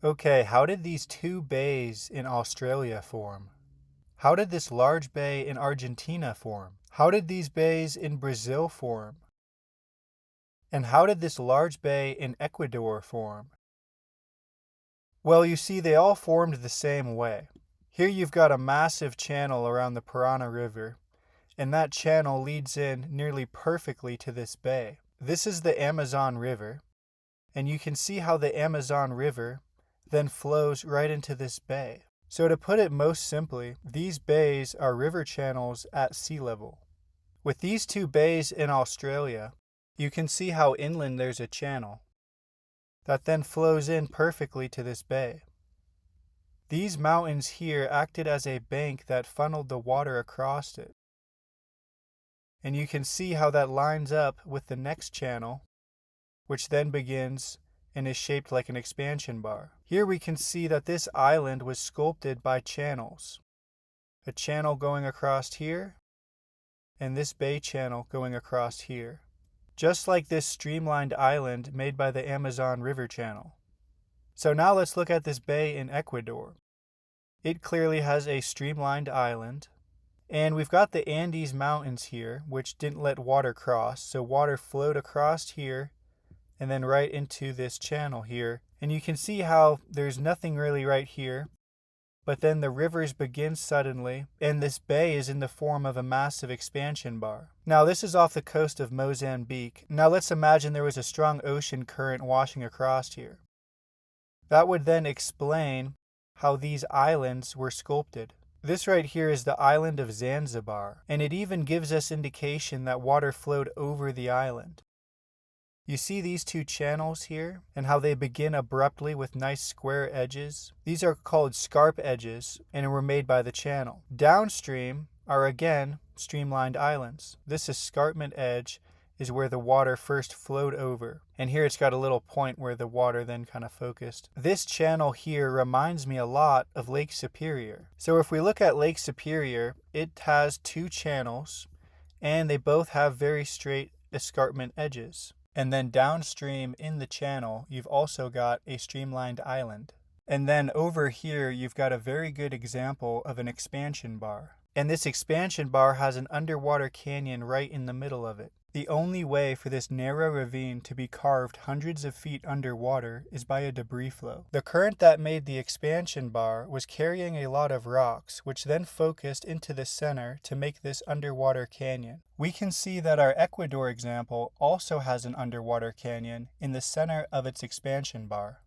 Okay, how did these two bays in Australia form? How did this large bay in Argentina form? How did these bays in Brazil form? And how did this large bay in Ecuador form? Well, you see, they all formed the same way. Here you've got a massive channel around the Parana River, and that channel leads in nearly perfectly to this bay. This is the Amazon River, and you can see how the Amazon River then flows right into this bay. So to put it most simply, these bays are river channels at sea level. With these two bays in Australia, you can see how inland there's a channel that then flows in perfectly to this bay. These mountains here acted as a bank that funneled the water across it. And you can see how that lines up with the next channel, which then begins and is shaped like an expansion bar. Here we can see that this island was sculpted by channels. A channel going across here, and this bay channel going across here. Just like this streamlined island made by the Amazon River channel. So now let's look at this bay in Ecuador. It clearly has a streamlined island, and we've got the Andes Mountains here, which didn't let water cross, so water flowed across here and then right into this channel here. And you can see how there's nothing really right here, but then the rivers begin suddenly, and this bay is in the form of a massive expansion bar. Now this is off the coast of Mozambique. Now let's imagine there was a strong ocean current washing across here. That would then explain how these islands were sculpted. This right here is the island of Zanzibar, and it even gives us indication that water flowed over the island. You see these two channels here and how they begin abruptly with nice square edges? These are called scarp edges and were made by the channel. Downstream are again streamlined islands. This escarpment edge is where the water first flowed over. And here it's got a little point where the water then kind of focused. This channel here reminds me a lot of Lake Superior. So if we look at Lake Superior, it has two channels and they both have very straight escarpment edges. And then downstream in the channel, you've also got a streamlined island. And then over here, you've got a very good example of an expansion bar. And this expansion bar has an underwater canyon right in the middle of it. The only way for this narrow ravine to be carved hundreds of feet underwater is by a debris flow. The current that made the expansion bar was carrying a lot of rocks, which then focused into the center to make this underwater canyon. We can see that our Ecuador example also has an underwater canyon in the center of its expansion bar.